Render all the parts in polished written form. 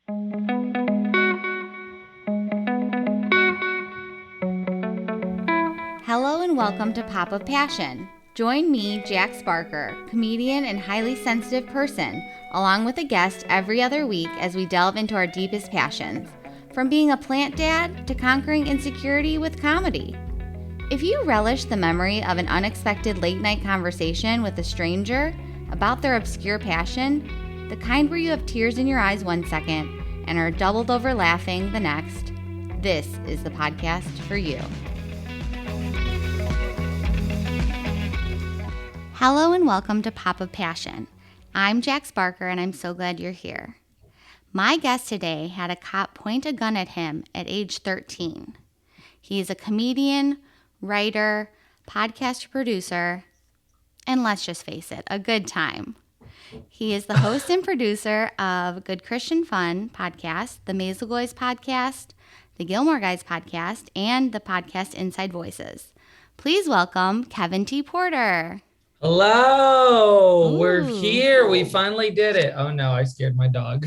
Hello and welcome to Pop of Passion. Join me, Jax Barker, comedian and highly sensitive person, along with a guest every other week as we delve into our deepest passions, from being a plant dad to conquering insecurity with comedy. If you relish the memory of an unexpected late-night conversation with a stranger about their obscure passion, the kind where you have tears in your eyes one second and are doubled over laughing the next, this is the podcast for you. Hello and welcome to Pop of Passion. I'm Jax Barker and I'm so glad you're here. My guest today had a cop point a gun at him at age 13. He is a comedian, writer, podcast producer, and let's just face it, a good time. He is the host and producer of Good Christian Fun podcast, the Maisel Goys podcast, the Gilmore Guys podcast, and the podcast Inside Voices. Please welcome Kevin T. Porter. Hello, Ooh. We're here. We finally did it. Oh no, I scared my dog.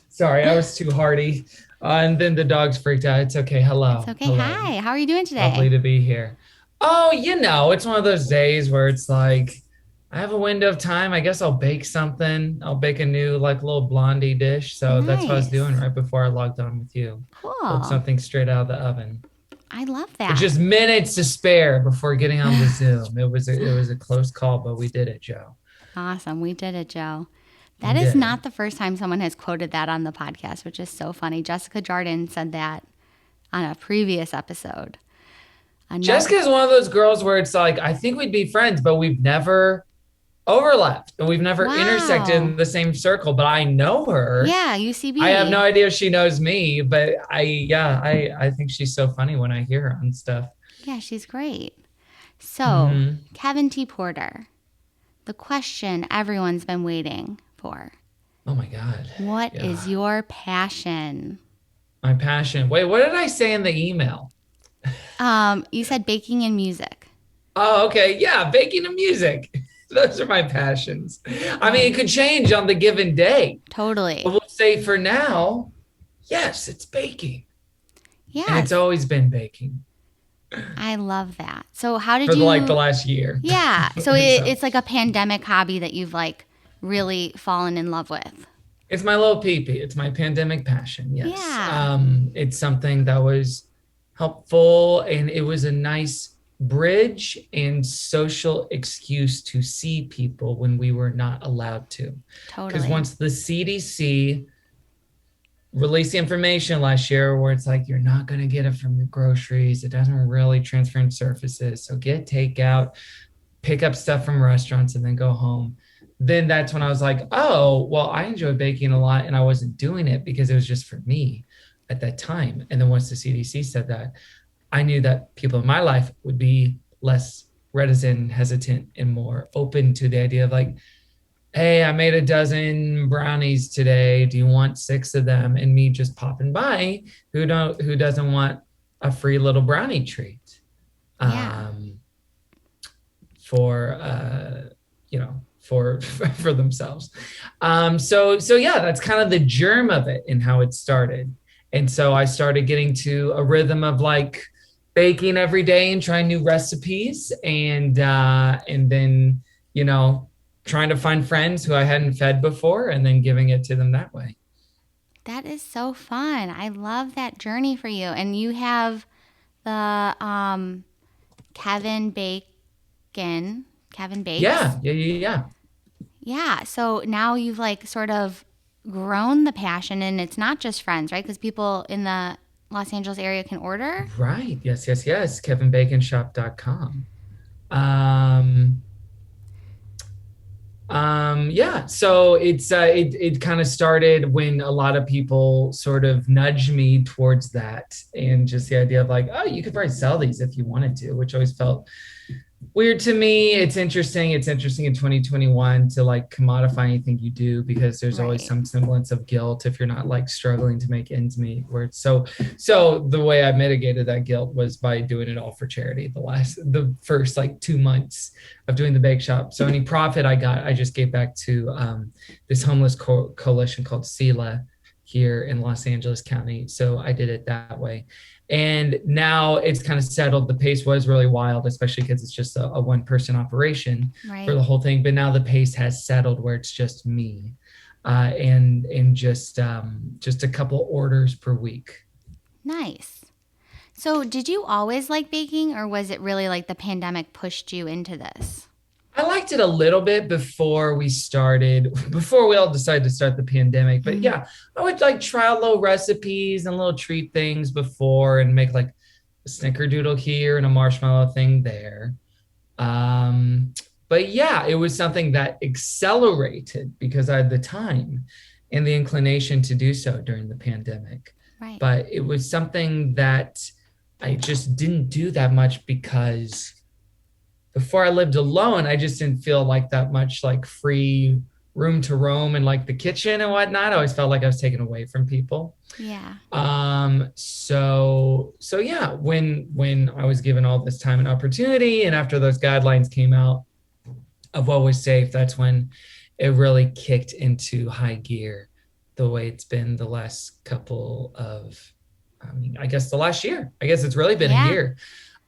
Sorry, I was too hardy. And then the dogs freaked out. It's okay. Hello. It's okay. Hello. Hi. How are you doing today? Lovely to be here. Oh, it's one of those days where it's like, I have a window of time. I guess I'll bake something. I'll bake a new little blondie dish. So That's what I was doing right before I logged on with you. Cool. Pulled something straight out of the oven. I love that. With just minutes to spare before getting on the Zoom. It was a close call, but we did it, Joe. Awesome. We did it, Joe. That is not the first time someone has quoted that on the podcast, which is so funny. Jessica Jardin said that on a previous episode. Jessica is one of those girls where it's like, I think we'd be friends, but we've never overlapped and we've never intersected in the same circle, but I know her. Yeah, UCB. I have no idea if she knows me, but I think she's so funny when I hear her on stuff. Yeah, she's great. So, Kevin T. Porter, the question everyone's been waiting for. Oh my God. What is your passion? My passion. Wait, what did I say in the email? You said baking and music. Oh, okay. Yeah, baking and music. Those are my passions. I mean, it could change on the given day. Totally. But we'll say for now, yes, it's baking. Yeah. And it's always been baking. I love that. So how did for you... the last year. Yeah. So it's like a pandemic hobby that you've really fallen in love with. It's my little pee-pee. It's my pandemic passion. Yes. Yeah. It's something that was helpful and it was a nice bridge and social excuse to see people when we were not allowed to. Totally. Because once the CDC released the information last year where it's like, you're not going to get it from the groceries. It doesn't really transfer in surfaces. So get takeout, pick up stuff from restaurants and then go home. Then that's when I was like, oh, well, I enjoy baking a lot and I wasn't doing it because it was just for me at that time. And then once the CDC said that, I knew that people in my life would be less reticent, hesitant, and more open to the idea of like, hey, I made a dozen brownies today. Do you want 6 of them? And me just popping by, who doesn't want a free little brownie treat for themselves. So yeah, that's kind of the germ of it and how it started. And so I started getting to a rhythm of baking every day and trying new recipes and then, trying to find friends who I hadn't fed before and then giving it to them that way. That is so fun. I love that journey for you. And you have the Kevin Bakes. Yeah. Yeah. So now you've sort of grown the passion and it's not just friends, right? Because people in the Los Angeles area can order. Right. Yes. KevinBaconShop.com. So it kind of started when a lot of people sort of nudged me towards that and just the idea of oh, you could probably sell these if you wanted to, which always felt weird to me. It's interesting in 2021 to commodify anything you do because there's always some semblance of guilt if you're not struggling to make ends meet. Where it's so the way I mitigated that guilt was by doing it all for charity. The first 2 months of doing the bake shop. So any profit I got, I just gave back to this homeless coalition called SELA here in Los Angeles County. So I did it that way. And now it's kind of settled. The pace was really wild, especially because it's just a one-person operation for the whole thing. But now the pace has settled where it's just me, and just a couple orders per week. Nice. So did you always like baking, or was it really like the pandemic pushed you into this? I liked it a little bit before we all decided to start the pandemic. But yeah, I would like try little recipes and little treat things before and make like a snickerdoodle here and a marshmallow thing there. But yeah, it was something that accelerated because I had the time and the inclination to do so during the pandemic. Right. But it was something that I just didn't do that much because before I lived alone, I just didn't feel like that much like free room to roam in like the kitchen and whatnot. I always felt like I was taken away from people. Yeah. So yeah, when I was given all this time and opportunity, and after those guidelines came out of what was safe, that's when it really kicked into high gear the way it's been the last couple of, I guess the last year. I guess it's really been a year.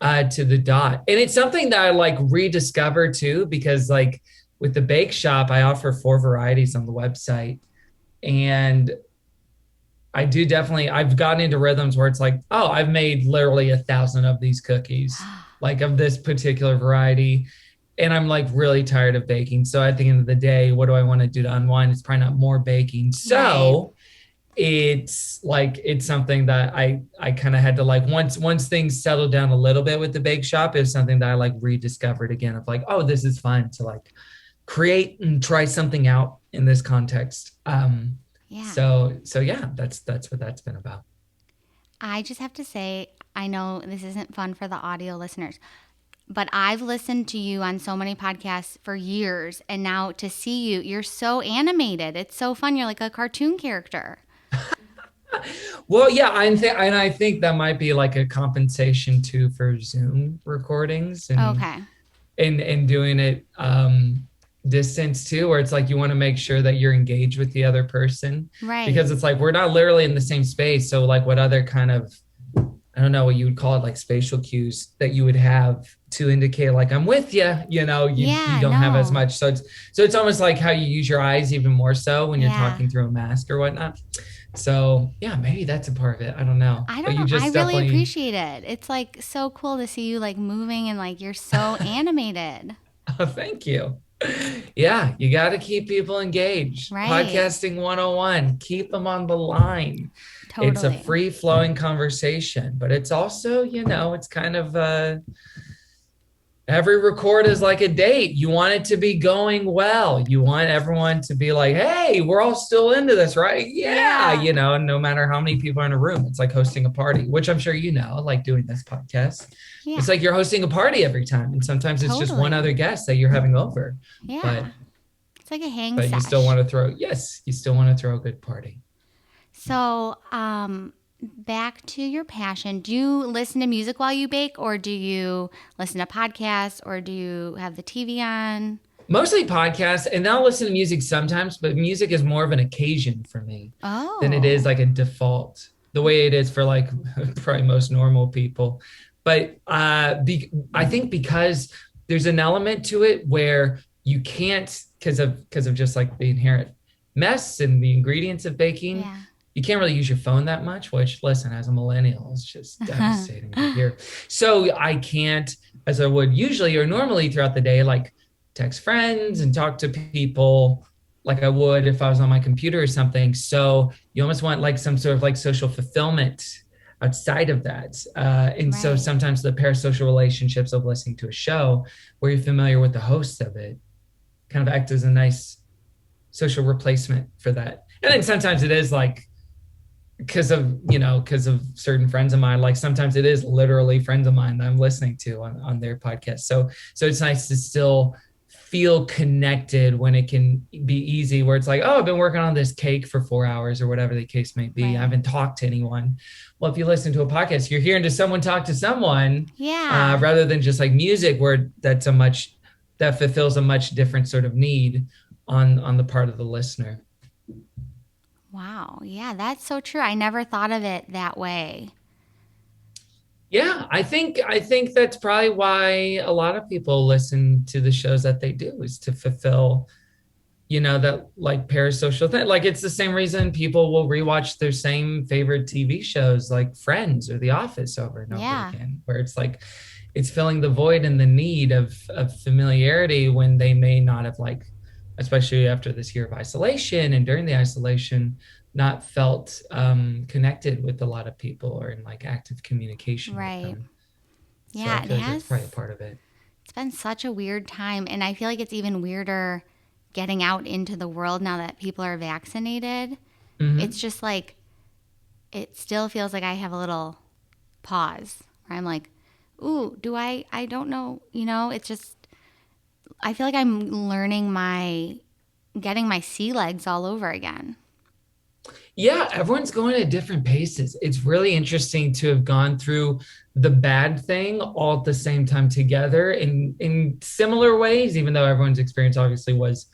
To the dot. And it's something that I like rediscovered too, because like with the bake shop, I offer 4 varieties on the website. And I've gotten into rhythms where it's like, oh, I've made literally 1,000 of these cookies, like of this particular variety. And I'm like really tired of baking. So at the end of the day, what do I want to do to unwind? It's probably not more baking. So it's something that I kind of had to like, once things settled down a little bit with the bake shop, it was something that I like rediscovered again of like, oh, this is fun to like create and try something out in this context. So yeah, that's what that's been about. I just have to say, I know this isn't fun for the audio listeners, but I've listened to you on so many podcasts for years, and now to see you, you're so animated. It's so fun. You're like a cartoon character. Well, yeah, I think that might be like a compensation too for Zoom recordings and doing it distance too, where it's like you want to make sure that you're engaged with the other person, right? Because it's like we're not literally in the same space. So like, what other kind of, I don't know what you would call it, like spatial cues that you would have to indicate like I'm with you, you don't have as much. So it's almost like how you use your eyes even more so when you're talking through a mask or whatnot. So yeah, maybe that's a part of it. I don't know. I really appreciate it. It's like so cool to see you like moving and like you're so animated. Oh, thank you. Yeah, you got to keep people engaged. Right. Podcasting 101, keep them on the line. Totally. It's a free flowing conversation, but it's also, it's kind of every record is like a date. You want it to be going well. You want everyone to be like, hey, we're all still into this, right? Yeah. No matter how many people are in a room, it's like hosting a party, which I'm sure like doing this podcast. Yeah. It's like you're hosting a party every time. And sometimes it's just one other guest that you're having over. Yeah. But it's like a hang But sesh. you still want to throw a good party. So, back to your passion. Do you listen to music while you bake, or do you listen to podcasts, or do you have the TV on? Mostly podcasts, and I'll listen to music sometimes, but music is more of an occasion for me than it is like a default, the way it is for like probably most normal people. But I think because there's an element to it where you can't, because of just like the inherent mess and the ingredients of baking. Yeah. You can't really use your phone that much, which, listen, as a millennial, is just devastating to hear. So I can't, as I would usually or normally throughout the day, like text friends and talk to people like I would if I was on my computer or something. So you almost want like some sort of like social fulfillment outside of that. So sometimes the parasocial relationships of listening to a show where you're familiar with the hosts of it kind of act as a nice social replacement for that. And then sometimes it is like, because of certain friends of mine, like sometimes it is literally friends of mine that I'm listening to on their podcast. So it's nice to still feel connected when it can be easy, where it's like, oh, I've been working on this cake for 4 hours or whatever the case may be. Right. I haven't talked to anyone. Well, if you listen to a podcast, you're hearing someone talk to someone, rather than just like music, where that fulfills a much different sort of need on the part of the listener. Wow. Yeah, that's so true. I never thought of it that way. Yeah, I think that's probably why a lot of people listen to the shows that they do, is to fulfill, that like parasocial thing. Like it's the same reason people will rewatch their same favorite TV shows like Friends or The Office over and over Yeah. again, where it's like it's filling the void and the need of familiarity when they may not have, like, especially after this year of isolation and during the isolation, not felt connected with a lot of people or in like active communication with Right. them. So I Yeah, it feel like that's probably a has. part of it. It's been such a weird time. And I feel like it's even weirder getting out into the world now that people are vaccinated. It's Hmm. just like, it still feels like I have a little pause where I'm like, ooh, I don't know. It's just, I feel like I'm getting my sea legs all over again. Yeah, everyone's going at different paces. It's really interesting to have gone through the bad thing all at the same time together in similar ways, even though everyone's experience obviously was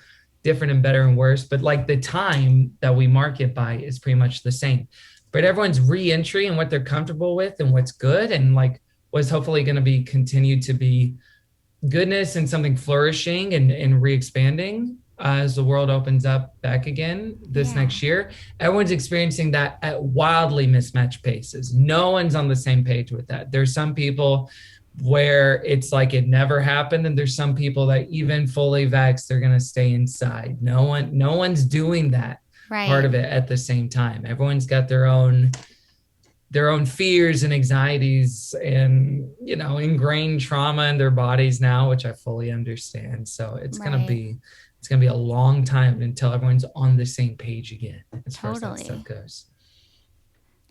different and better and worse. But like the time that we mark it by is pretty much the same. But everyone's re-entry and what they're comfortable with and what's good and like what's hopefully going to be continued to be goodness and something flourishing and re-expanding as the world opens up back again this Yeah. next year. Everyone's experiencing that at wildly mismatched paces. No one's on the same page with that. There's some people where it's like it never happened, and there's some people that even fully vaxxed, they're going to stay inside. No one's doing that part Right. of it at the same time. Everyone's got their own fears and anxieties and ingrained trauma in their bodies now, which I fully understand. So Right. it's gonna be a long time until everyone's on the same page again as far as that stuff Totally. goes.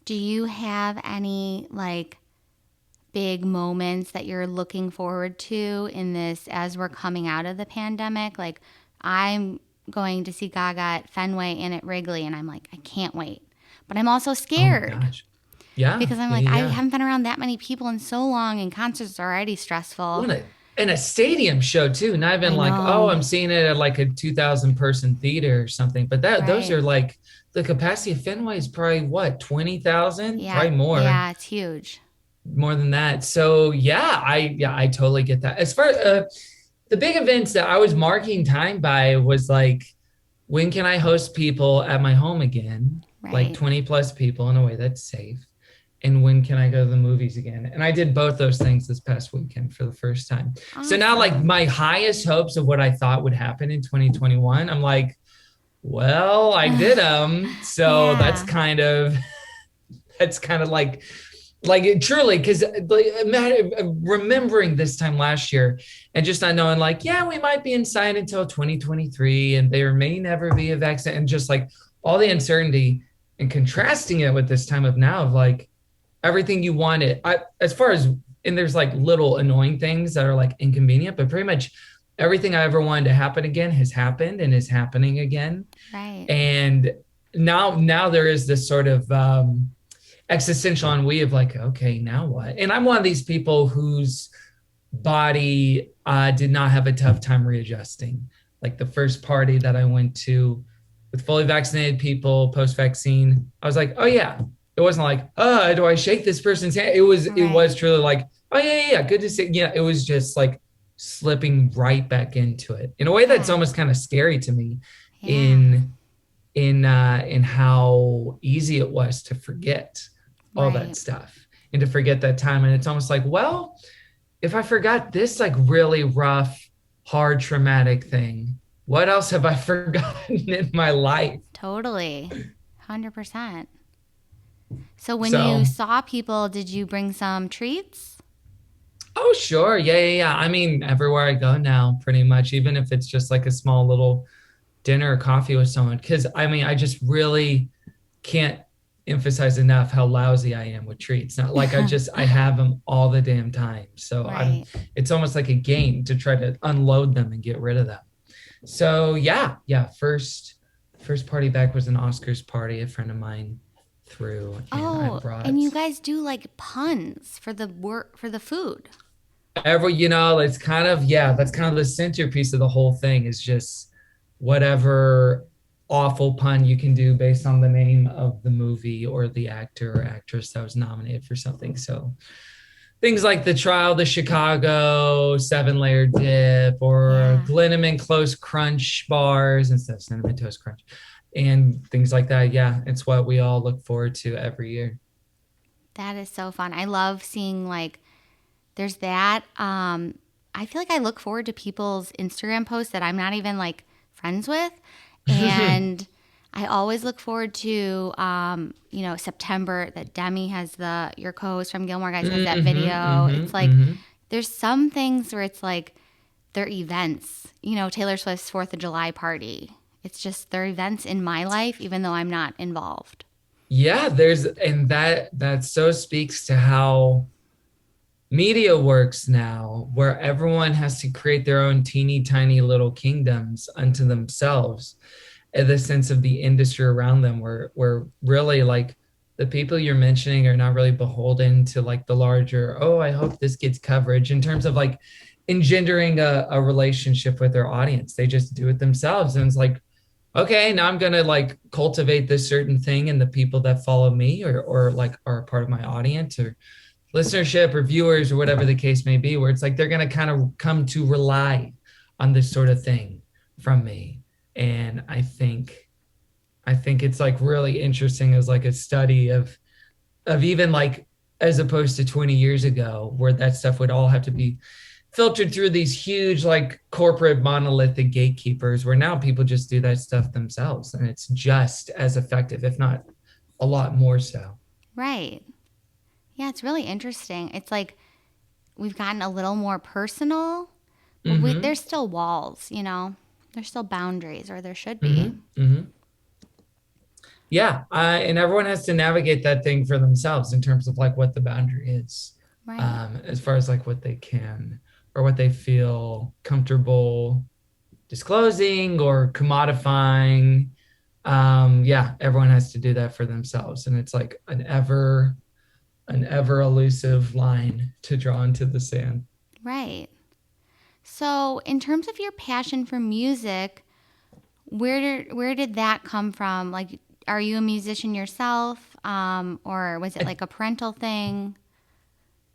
Do you have any like big moments that you're looking forward to in this as we're coming out of the pandemic? Like, I'm going to see Gaga at Fenway and at Wrigley, and I'm like, I can't wait. But I'm also Oh my scared gosh. Yeah, because I'm yeah, like, I yeah. haven't been around that many people in so long, and concerts are already stressful. What a and a stadium show too. Not even I like, oh, know. I'm seeing it at like a 2,000 person theater or something. But those Right. are like the capacity of Fenway is probably what, 20,000, Yeah. probably more. Yeah. It's huge. More than that. So yeah, I totally get that. As far the big events that I was marking time by was like, when can I host people at my home again, like Right. 20 plus people in a way that's safe? And when can I go to the movies again? And I did both those things this past weekend for the first time. So now, like, Awesome. my highest hopes of what I thought would happen in 2021, I'm like, well, I did them. So Yeah. that's kind of like it truly, because like, remembering this time last year and just not knowing, like, yeah, we might be inside until 2023 and there may never be a vaccine, and just like all the uncertainty and contrasting it with this time of now of like everything you wanted. As far as, and there's like little annoying things that are like inconvenient, but pretty much everything I ever wanted to happen again has happened and is happening again. Right. And now there is this sort of existential ennui of like, okay, now what? And I'm one of these people whose body did not have a tough time readjusting. Like the first party that I went to with fully vaccinated people post vaccine, I was like, oh yeah. It wasn't like, oh, do I shake this person's hand? It was Right. truly like, oh yeah, good to see. Yeah, it was just like slipping right back into it in a way that's Yeah. almost kind of scary to me, Yeah. in how easy it was to forget all that Right. stuff and to forget that time. And it's almost like, well, if I forgot this like really rough, hard, traumatic thing, what else have I forgotten in my life? Totally. 100%. So when you So, saw people, did you bring some treats? oh, sure. Yeah, yeah, yeah. I mean, everywhere I go now, pretty much, even if it's just like a small little dinner or coffee with someone. Cause I mean, I just really can't emphasize enough how lousy I am with treats. Not like I have them all the damn time. So Right. it's almost like a game to try to unload them and get rid of them. So yeah, yeah. First party back was an Oscars party a friend of mine threw, and I Oh, and brought you guys do like puns for the work for the food. it's kind of, yeah, that's kind of the centerpiece of the whole thing is just whatever. awful pun you can do based on the name of the movie or the actor or actress that was nominated for something. So things like The Trial, the Chicago, Seven Layer Dip, or Yeah. Glenneman Close Crunch bars instead of Cinnamon Toast Crunch, and things like that. Yeah, it's what we all look forward to every year. That is so fun. I love seeing like there's that. I feel like I look forward to people's Instagram posts that I'm not even like friends with. And I always look forward to, September that Demi has your co-host from Gilmore Guys has that video. It's like, there's some things where it's like they're events, Taylor Swift's 4th of July party. It's just they're events in my life, even though I'm not involved. Yeah, and that so speaks to how media works now, where everyone has to create their own teeny tiny little kingdoms unto themselves, in the sense of the industry around them, where really like the people you're mentioning are not really beholden to like the larger, oh, I hope this gets coverage in terms of like engendering a relationship with their audience. They just do it themselves. And it's like, okay, now I'm gonna like cultivate this certain thing in the people that follow me or like are a part of my audience or listenership or viewers or whatever the case may be, where it's like they're going to kind of come to rely on this sort of thing from me. And I think it's like really interesting as like a study of even like as opposed to 20 years ago where that stuff would all have to be filtered through these huge like corporate monolithic gatekeepers, where now people just do that stuff themselves and it's just as effective, if not a lot more so. Right. Yeah, it's really interesting. It's like we've gotten a little more personal, but Mm-hmm. there's still walls, There's still boundaries, or there should be. Mm-hmm. Mm-hmm. Yeah, and everyone has to navigate that thing for themselves in terms of like what the boundary is, Right. as far as like what they can or what they feel comfortable disclosing or commodifying. Yeah, everyone has to do that for themselves, and it's like an ever elusive line to draw into the sand. Right. So, in terms of your passion for music, where did that come from? Like, are you a musician yourself, or was it I like a parental thing?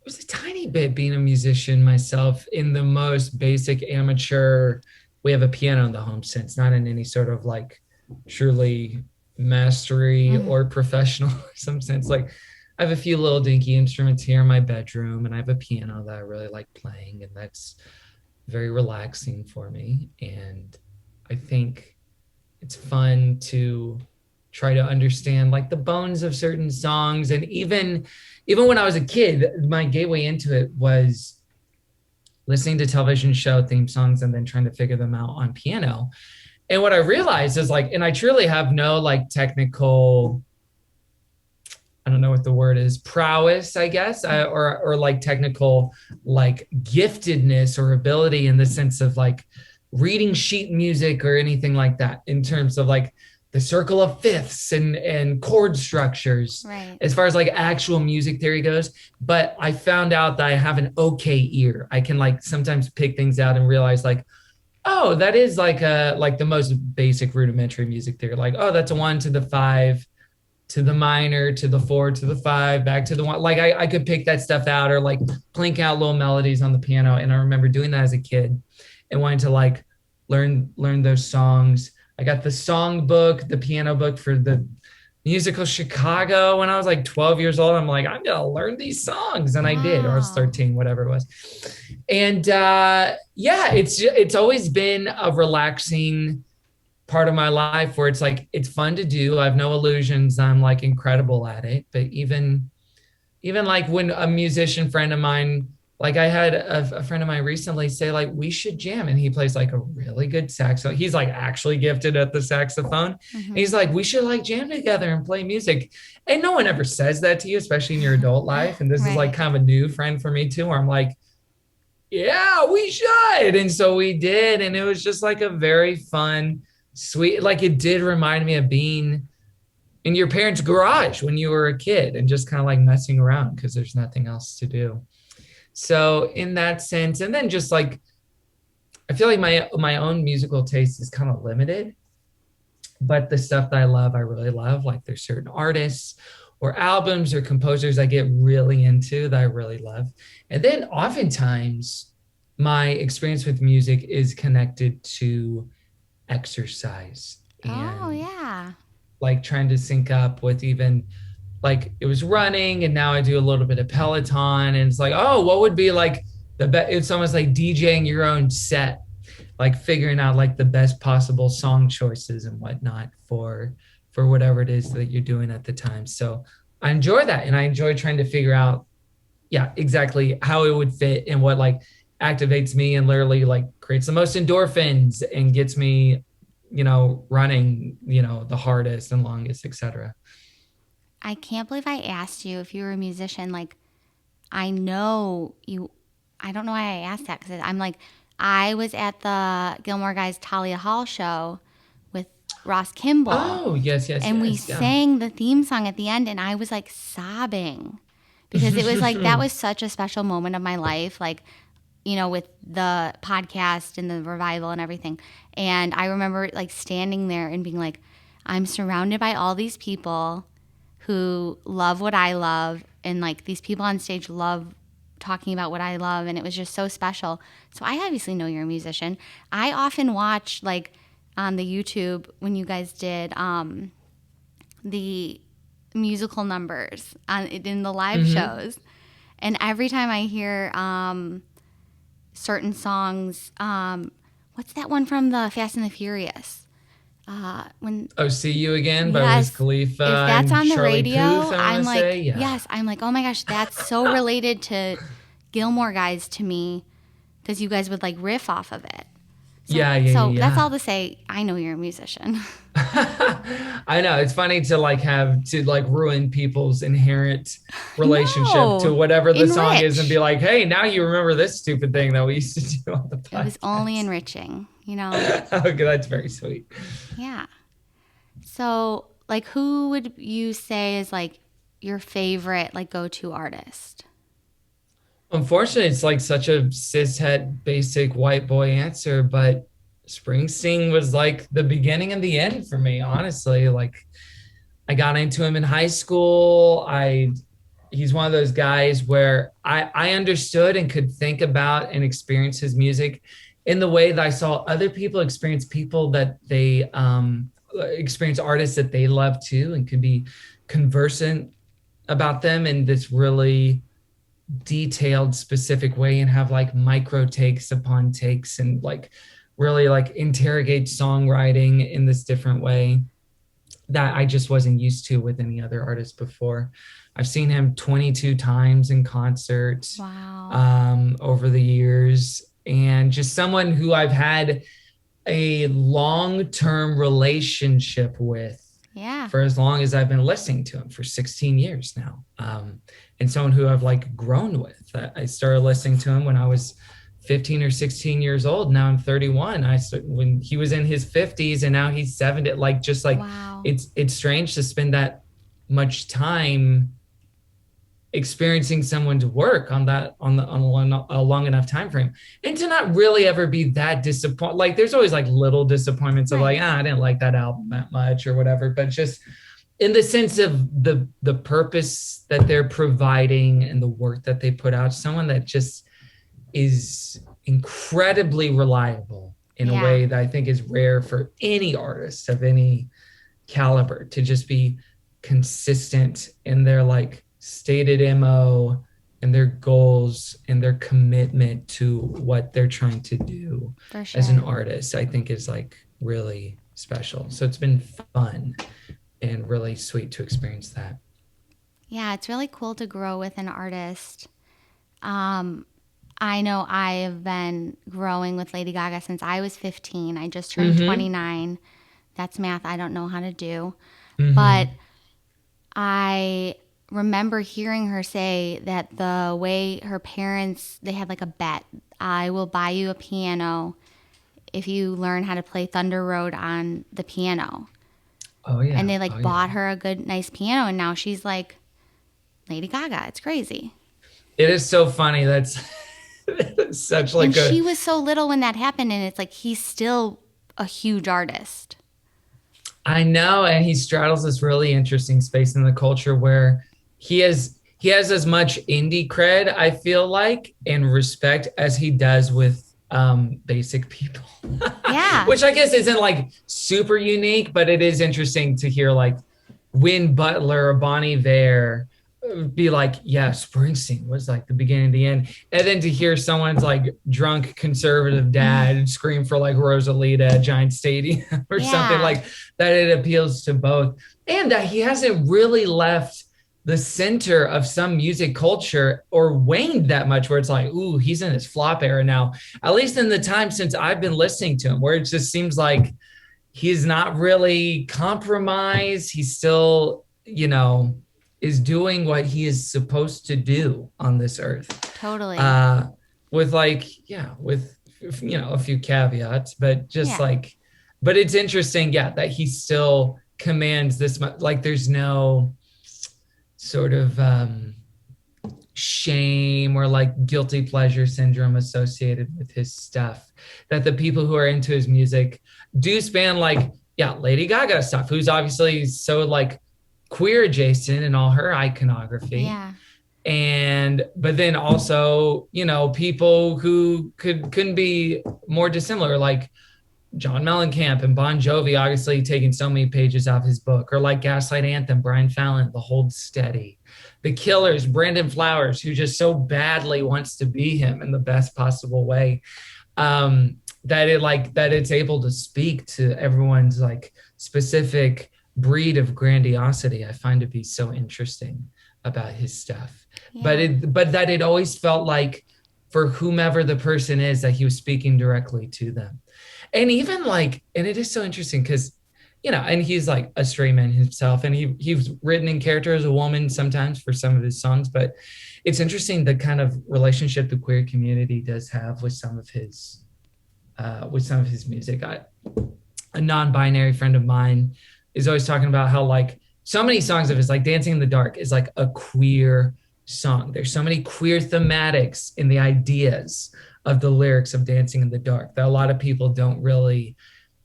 was a tiny bit being a musician myself in the most basic amateur. We have a piano in the home since, not in any sort of like truly mastery Mm. or professional some sense. Like I have a few little dinky instruments here in my bedroom, and I have a piano that I really like playing, and that's very relaxing for me. And I think it's fun to try to understand like the bones of certain songs. And even when I was a kid, my gateway into it was listening to television show theme songs and then trying to figure them out on piano. And what I realized is like, and I truly have no like technical, I don't know what the word is, prowess, I guess, or like technical like giftedness or ability in the sense of like reading sheet music or anything like that in terms of like the circle of fifths and chord structures Right. as far as like actual music theory goes. But I found out that I have an okay ear. I can like sometimes pick things out and realize like, oh, that is like the most basic rudimentary music theory. Like, oh, that's a 1 to the 5 to the minor to the 4 to the 5 back to the 1. Like I could pick that stuff out or like plink out little melodies on the piano. And I remember doing that as a kid and wanting to like learn those songs. I got the song book, the piano book for the musical Chicago when I was like 12 years old. I'm like, I'm gonna learn these songs, and I did, or I was Wow. 13, whatever it was. And yeah, it's always been a relaxing part of my life where it's like it's fun to do. I have no illusions I'm like incredible at it. But even like when a musician friend of mine, like I had a friend of mine recently say like we should jam, and he plays like a really good saxophone. He's like actually gifted at the saxophone. And Mm-hmm. he's like, we should like jam together and play music. And no one ever says that to you, especially in your adult life. And this is like Right. kind of a new friend for me too, where I'm like, yeah, we should. And so we did. And it was just like a very fun, sweet, like it did remind me of being in your parents' garage when you were a kid and just kind of like messing around because there's nothing else to do. So in that sense, and then just like I feel like my own musical taste is kind of limited But the stuff that I love, I really love. Like there's certain artists or albums or composers I get really into that I really love. And then oftentimes my experience with music is connected to exercise Oh, and yeah. like trying to sync up with even like it was running and now I do a little bit of Peloton and it's like, oh, what would be like the best? It's almost like DJing your own set, like figuring out like the best possible song choices and whatnot for whatever it is that you're doing at the time. So I enjoy that and I enjoy trying to figure out, yeah, exactly how it would fit and what like activates me and literally like creates the most endorphins and gets me, running, the hardest and longest, etc. I can't believe I asked you if you were a musician. Like, I know you, I don't know why I asked that because I'm like, I was at the Gilmore Guys Talia Hall show with Ross Kimball, Oh, yes, yes, and we yes. Yeah. sang the theme song at the end, and I was like sobbing because it was like that was such a special moment of my life. Like, with the podcast and the revival and everything. And I remember like standing there and being like, I'm surrounded by all these people who love what I love. And like these people on stage love talking about what I love. And it was just so special. So I obviously know you're a musician. I often watch like on the YouTube when you guys did the musical numbers in the live shows. And every time I hear certain songs. What's that one from the Fast and the Furious? When Oh, See You Again by Wiz yes, Khalifa if that's and on the Charlie radio, Puth, I I'm want to like, say. Yeah. yes, I'm like, oh my gosh, that's so related to Gilmore Guys to me because you guys would like riff off of it. So, Yeah. that's all to say, I know you're a musician. I know it's funny to like have to like ruin people's inherent relationship to whatever the song is and be like, hey, now you remember this stupid thing that we used to do on the podcast. It was only enriching, Okay, that's very sweet. Yeah. So, like, who would you say is like your favorite like go-to artist? Unfortunately, it's like such a cishet basic white boy answer, but Springsteen was like the beginning and the end for me, honestly. Like I got into him in high school. He's one of those guys where I understood and could think about and experience his music in the way that I saw other people experience people that they experience artists that they love too and could be conversant about them in this really detailed specific way and have like micro takes upon takes and like really like interrogate songwriting in this different way that I just wasn't used to with any other artist before. I've seen him 22 times in concert. Wow. Over the years, and just someone who I've had a long-term relationship with Yeah. for as long as I've been listening to him for 16 years now. And someone who I've like grown with. I started listening to him when I was 15 or 16 years old. Now I'm 31. When he was in his 50s and now he's 70. Like just like Wow. it's strange to spend that much time experiencing someone's work on a long enough time frame, and to not really ever be that disappointed. Like there's always like little disappointments of like, I didn't like that album that much or whatever, but just in the sense of the purpose that they're providing and the work that they put out, someone that just is incredibly reliable in a way that I think is rare for any artist of any caliber, to just be consistent in their like stated MO and their goals and their commitment to what they're trying to do as an artist, I think is like really special. So it's been fun and really sweet to experience that. Yeah, it's really cool to grow with an artist. I know I've been growing with Lady Gaga since I was 15. I just turned 29. That's math I don't know how to do. But I remember hearing her say that the way her parents, they had like a bet. I will buy you a piano if you learn how to play Thunder Road on the piano. Oh, yeah. And they like bought her a good, nice piano. And now she's like Lady Gaga. It's crazy. It is so funny. That's such like and she was so little when that happened. And it's like, he's still a huge artist. I know, and he straddles this really interesting space in the culture where he has as much indie cred, I feel like, and respect as he does with basic people. Yeah. Which I guess isn't like super unique, but it is interesting to hear like Win Butler or Bonnie Vare be like, yeah, Springsteen was like the beginning of the end. And then to hear someone's like drunk conservative dad scream for like Rosalita at Giant Stadium or something Yeah. like that, it appeals to both. And that he hasn't really left the center of some music culture or waned that much where it's like, ooh, he's in his flop era now. At least in the time since I've been listening to him, where it just seems like he's not really compromised. He's still, is doing what he is supposed to do on this earth. Totally. With like, yeah, with, a few caveats, but just Yeah. like, but it's interesting, yeah, that he still commands this much. Like there's no sort of shame or like guilty pleasure syndrome associated with his stuff, that the people who are into his music do span like, yeah, Lady Gaga stuff, who's obviously so like queer adjacent in all her iconography. Yeah. And but then also, people who couldn't be more dissimilar, like John Mellencamp and Bon Jovi, obviously taking so many pages off his book, or like Gaslight Anthem, Brian Fallon, The Hold Steady, The Killers, Brandon Flowers, who just so badly wants to be him in the best possible way, that it's able to speak to everyone's like specific breed of grandiosity. I find to be so interesting about his stuff, Yeah. but that it always felt like for whomever the person is that he was speaking directly to them. And even like, and it is so interesting because, and he's like a straight man himself, and he's written in character as a woman sometimes for some of his songs, but it's interesting the kind of relationship the queer community does have with some of his music. A non-binary friend of mine is always talking about how like so many songs of his, like Dancing in the Dark is like a queer song. There's so many queer thematics in the ideas of the lyrics of Dancing in the Dark that a lot of people don't really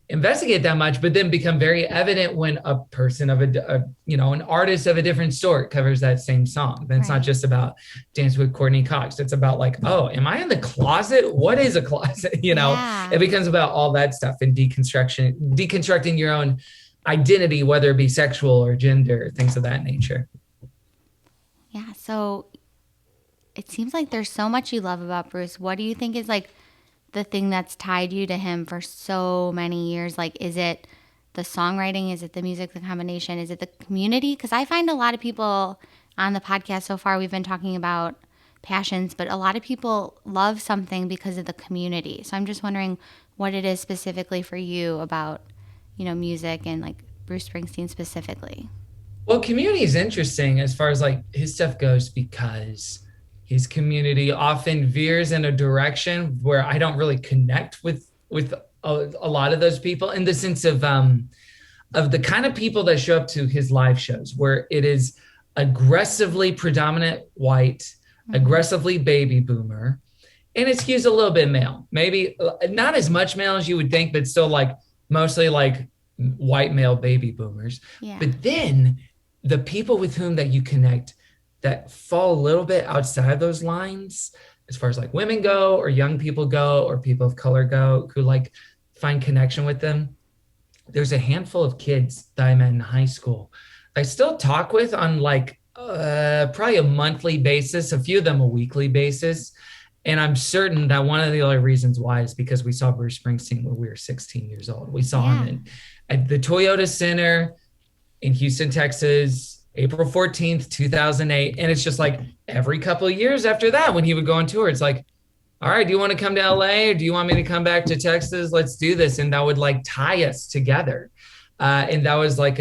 investigate that much, but then become very evident when a person of an artist of a different sort covers that same song. Then it's not just about Dance with Courtney Cox. It's about like, oh, am I in the closet? What is a closet? Yeah. It becomes about all that stuff and deconstructing your own identity, whether it be sexual or gender, things of that nature. Yeah. So it seems like there's so much you love about Bruce. What do you think is like the thing that's tied you to him for so many years? Like, is it the songwriting? Is it the music, the combination? Is it the community? Because I find a lot of people on the podcast so far, we've been talking about passions, but a lot of people love something because of the community. So I'm just wondering what it is specifically for you about, music and like Bruce Springsteen specifically. Well, community is interesting as far as like his stuff goes, because his community often veers in a direction where I don't really connect with a lot of those people, in the sense of the kind of people that show up to his live shows, where it is aggressively predominant white, aggressively baby boomer, and it skews a little bit male. Maybe not as much male as you would think, but still like mostly like white male baby boomers. Yeah. But then the people with whom that you connect that fall a little bit outside those lines, as far as like women go, or young people go, or people of color go, who like find connection with them. There's a handful of kids that I met in high school I still talk with on like probably a monthly basis, a few of them a weekly basis. And I'm certain that one of the other reasons why is because we saw Bruce Springsteen when we were 16 years old. We saw him at the Toyota Center in Houston, Texas, April 14th, 2008. And it's just like every couple of years after that, when he would go on tour, it's like, all right, do you want to come to LA or do you want me to come back to Texas? Let's do this. And that would like tie us together. And that was like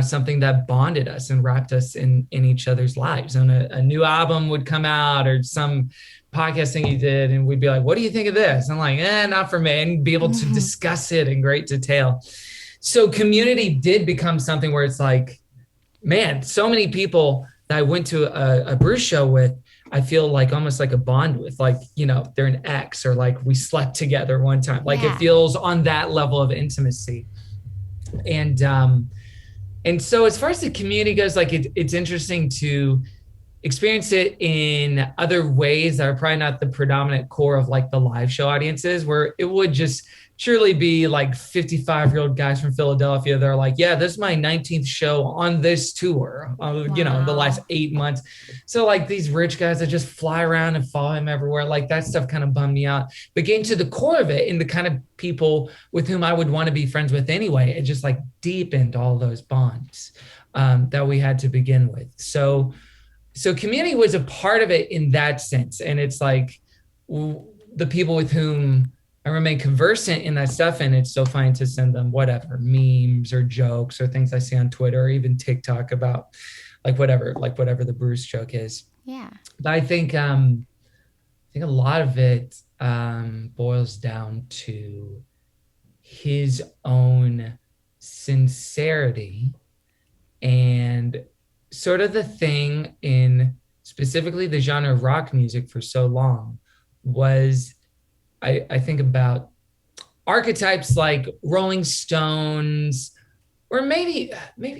something that bonded us and wrapped us in each other's lives. And a new album would come out or some podcast thing he did, and we'd be like, what do you think of this? And I'm like, not for me, and be able to discuss it in great detail. So community did become something where it's like, man, so many people that I went to a Bruce show with, I feel like almost like a bond with, like, they're an ex, or like we slept together one time. Like it feels on that level of intimacy. And and so as far as the community goes, like it's interesting to experience it in other ways that are probably not the predominant core of like the live show audiences, where it would just surely be like 55-year-old guys from Philadelphia. They're like, yeah, this is my 19th show on this tour, you know, in the last 8 months. So like these rich guys that just fly around and follow him everywhere, like that stuff kind of bummed me out. But getting to the core of it and the kind of people with whom I would want to be friends with anyway, it just like deepened all those bonds that we had to begin with. So community was a part of it in that sense. And it's like the people with whom I remain conversant in that stuff. And it's so fine to send them whatever memes or jokes or things I see on Twitter or even TikTok about like whatever the Bruce joke is. Yeah. But I think a lot of it boils down to his own sincerity and sort of the thing in specifically the genre of rock music for so long was I think about archetypes like Rolling Stones or maybe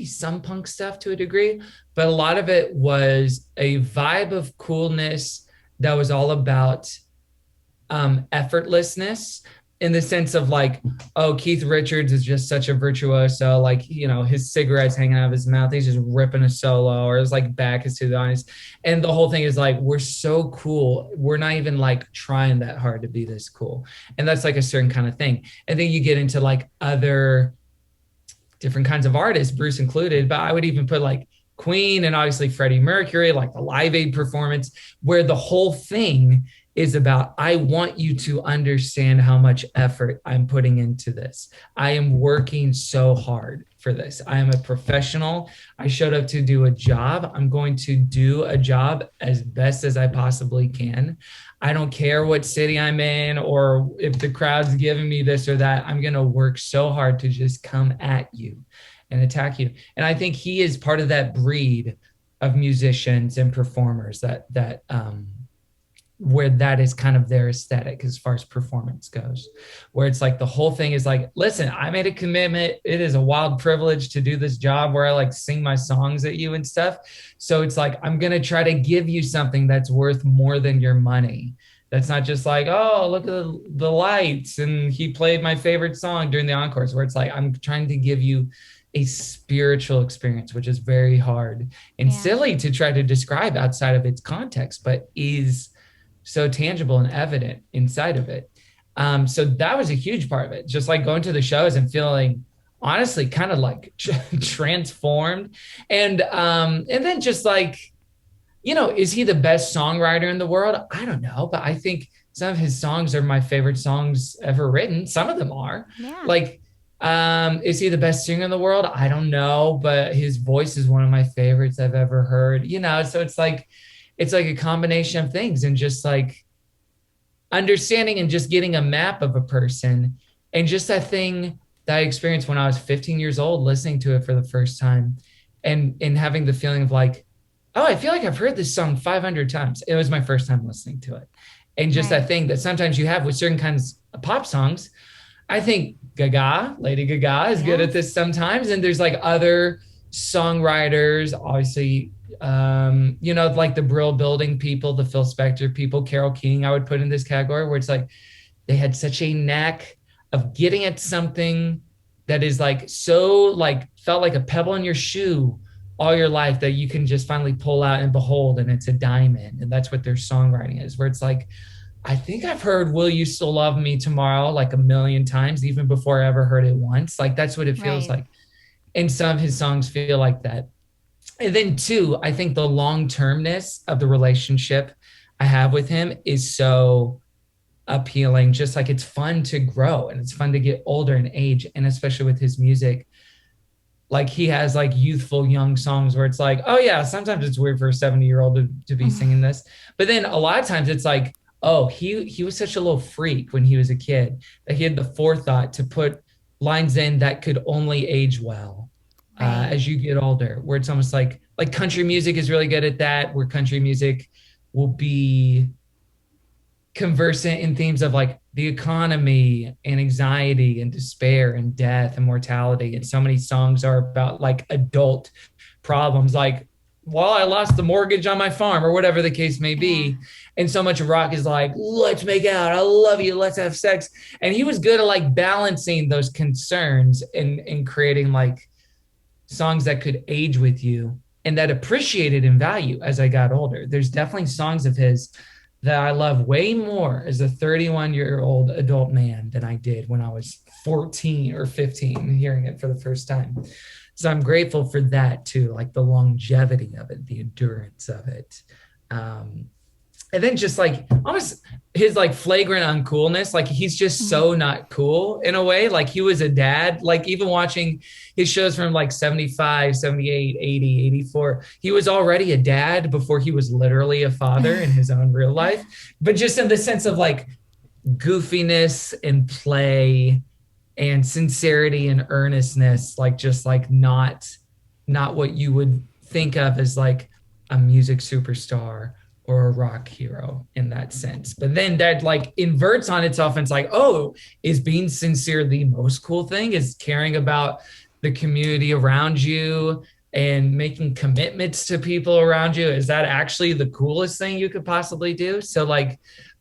some punk stuff to a degree, but a lot of it was a vibe of coolness that was all about effortlessness in the sense of like, oh, Keith Richards is just such a virtuoso, like, you know, his cigarette's hanging out of his mouth, he's just ripping a solo, or his like back is to the audience. And the whole thing is like, we're so cool. We're not even like trying that hard to be this cool. And that's like a certain kind of thing. And then you get into like other different kinds of artists, Bruce included, but I would even put like Queen and obviously Freddie Mercury, like the Live Aid performance, where the whole thing is about, I want you to understand how much effort I'm putting into this. I am working so hard for this. I am a professional. I showed up to do a job. I'm going to do a job as best as I possibly can. I don't care what city I'm in or if the crowd's giving me this or that. I'm going to work so hard to just come at you and attack you. And I think he is part of that breed of musicians and performers that where that is kind of their aesthetic as far as performance goes, where it's like the whole thing is like, listen, I made a commitment. It is a wild privilege to do this job where I like sing my songs at you and stuff. So it's like, I'm going to try to give you something that's worth more than your money. That's not just like, oh, look at the lights. And he played my favorite song during the encores, where it's like, I'm trying to give you a spiritual experience, which is very hard and silly to try to describe outside of its context, but is so tangible and evident inside of it. So that was a huge part of it. Just like going to the shows and feeling honestly kind of like transformed. And then just like, you know, is he the best songwriter in the world? I don't know, but I think some of his songs are my favorite songs ever written. Some of them are. Yeah. Like, is he the best singer in the world? I don't know, but his voice is one of my favorites I've ever heard, you know? So it's like a combination of things, and just like understanding and just getting a map of a person, and just that thing that I experienced when I was 15 years old, listening to it for the first time and having the feeling of like, oh, I feel like I've heard this song 500 times. It was my first time listening to it. And just that thing that sometimes you have with certain kinds of pop songs. I think Lady Gaga is good at this sometimes. And there's like other songwriters, obviously, you know, like the Brill Building people, the Phil Spector people, Carole King, I would put in this category, where it's like they had such a knack of getting at something that is like so like felt like a pebble in your shoe all your life that you can just finally pull out and behold, and it's a diamond. And that's what their songwriting is, where it's like, I think I've heard Will You Still Love Me Tomorrow like a million times, even before I ever heard it once. Like that's what it feels like. And some of his songs feel like that. And then two, I think the long-termness of the relationship I have with him is so appealing. Just like it's fun to grow and it's fun to get older in age. And especially with his music, like he has like youthful young songs where it's like, oh yeah, sometimes it's weird for a 70-year-old to be singing this. But then a lot of times it's like, oh, he was such a little freak when he was a kid that he had the forethought to put lines in that could only age well as you get older, where it's almost like country music is really good at that, where country music will be conversant in themes of like the economy and anxiety and despair and death and mortality. And so many songs are about like adult problems, like, well, I lost the mortgage on my farm or whatever the case may Yeah. be. And so much of rock is like, let's make out, I love you, let's have sex. And he was good at like balancing those concerns and creating like songs that could age with you and that appreciated in value as I got older. There's definitely songs of his that I love way more as a 31-year-old adult man than I did when I was 14 or 15 hearing it for the first time. So I'm grateful for that too, like the longevity of it, the endurance of it. Um, and then just like almost his like flagrant uncoolness, like he's just so not cool in a way. Like he was a dad, like even watching his shows from like 75, 78, 80, 84, he was already a dad before he was literally a father in his own real life. But just in the sense of like goofiness and play and sincerity and earnestness, like just like not what you would think of as like a music superstar or a rock hero in that sense. But then that like inverts on itself and it's like, oh, is being sincere the most cool thing? Is caring about the community around you and making commitments to people around you? Is that actually the coolest thing you could possibly do? So like,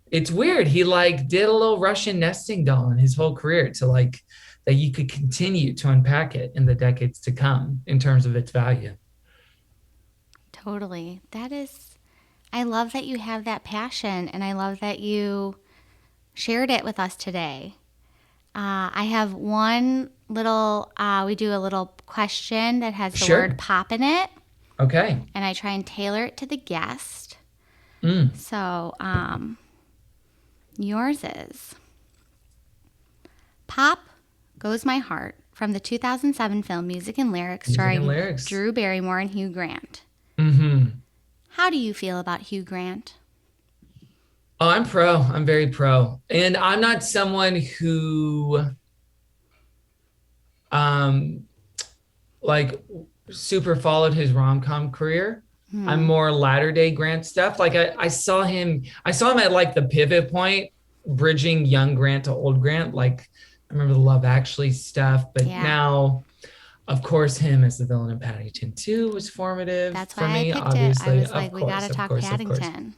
it's weird. He like did a little Russian nesting doll in his whole career to like, that you could continue to unpack it in the decades to come in terms of its value. Totally. That is, I love that you have that passion and I love that you shared it with us today. I have one little, we do a little question that has the Sure. word pop in it, Okay. and I try and tailor it to the guest. Mm. So, yours is Pop Goes My Heart from the 2007 film Music and Lyrics, Music starring and lyrics. Drew Barrymore and Hugh Grant. Mm-hmm. How do you feel about Hugh Grant? Oh, I'm pro. I'm very pro. And I'm not someone who um like super followed his rom-com career. I'm more latter day Grant stuff. Like I saw him at like the pivot point, bridging young Grant to old Grant. Like I remember the Love Actually stuff, but Yeah. now of course him as the villain in Paddington 2 was formative That's for why me, I picked obviously. it. I was Of like, we course, got to of talk course, of course. Paddington.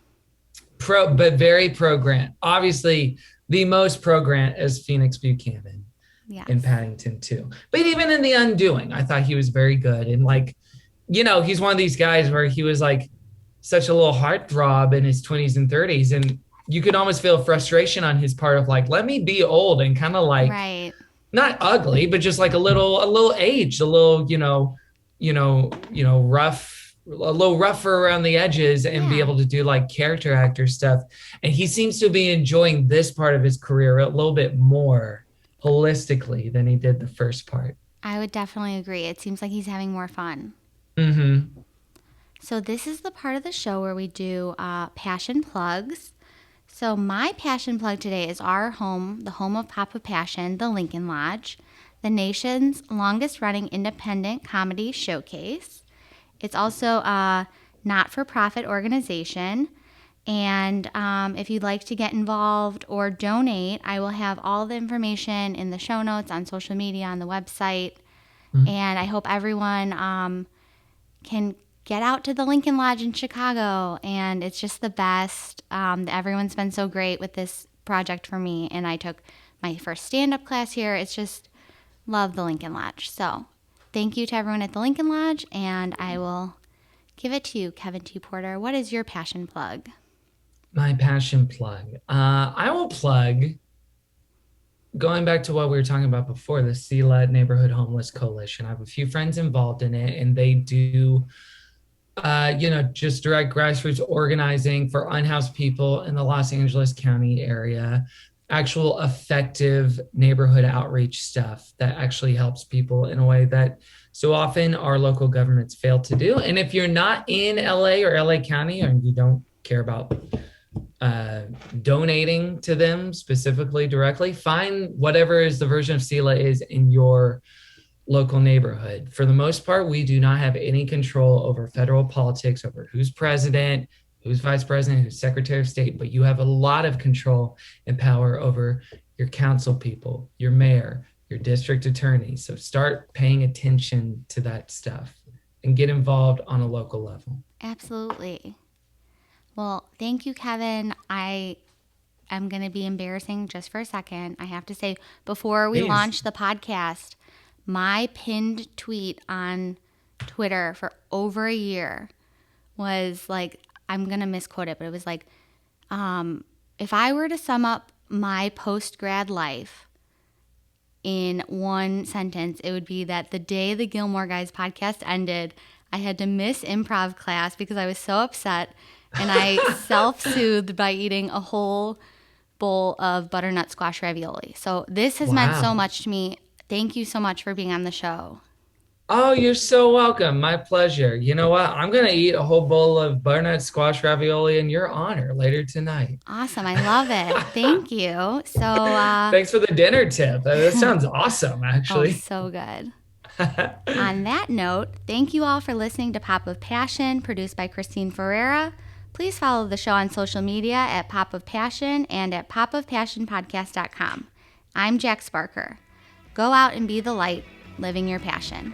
Pro, but very pro Grant. Obviously, the most pro Grant is Phoenix Buchanan Yes. in Paddington 2. But even in The Undoing, I thought he was very good. And like, you know, he's one of these guys where he was like such a little heartthrob in his 20s and 30s. And you could almost feel frustration on his part of like, let me be old and kind of like Right. not ugly, but just like a little aged, a little, rough, a little rougher around the edges and be Yeah. able to do like character actor stuff. And he seems to be enjoying this part of his career a little bit more holistically than he did the first part. I would definitely agree. It seems like he's having more fun. Mm-hmm. So this is the part of the show where we do passion plugs. So my passion plug today is our home, the home of Papa Passion, the Lincoln Lodge, the nation's longest running independent comedy showcase. It's also a not-for-profit organization. And if you'd like to get involved or donate, I will have all the information in the show notes, on social media, on the website. Mhm. And I hope everyone can get out to the Lincoln Lodge in Chicago. And it's just the best. Everyone's been so great with this project for me. And I took my first stand-up class here. It's just love the Lincoln Lodge. So thank you to everyone at the Lincoln Lodge. And I will give it to you, Kevin T. Porter. What is your passion plug? My passion plug. I will plug, going back to what we were talking about before, the CLED Neighborhood Homeless Coalition. I have a few friends involved in it, and they do, just direct grassroots organizing for unhoused people in the Los Angeles County area, actual effective neighborhood outreach stuff that actually helps people in a way that so often our local governments fail to do. And if you're not in LA or LA County, and you don't care about donating to them specifically directly, find whatever is the version of CELA is in your local neighborhood. For the most part, we do not have any control over federal politics, over who's president, who's vice president, who's secretary of state, but you have a lot of control and power over your council people, your mayor, your district attorney. So start paying attention to that stuff and get involved on a local level. Absolutely. Well, thank you, Kevin. I'm going to be embarrassing just for a second. I have to say, before we launch the podcast, my pinned tweet on Twitter for over a year was like, I'm going to misquote it, but it was like, if I were to sum up my post-grad life in one sentence, it would be that the day the Gilmore Guys podcast ended, I had to miss improv class because I was so upset, and I self-soothed by eating a whole bowl of butternut squash ravioli. So this has meant so much to me. Thank you so much for being on the show. Oh, you're so welcome. My pleasure. You know what? I'm going to eat a whole bowl of butternut squash ravioli in your honor later tonight. Awesome. I love it. Thank you. So thanks for the dinner tip. That sounds awesome, actually. Oh, so good. On that note, thank you all for listening to Pop of Passion, produced by Christine Ferrera. Please follow the show on social media at Pop of Passion and at popofpassionpodcast.com. I'm Jax Barker. Go out and be the light, living your passion.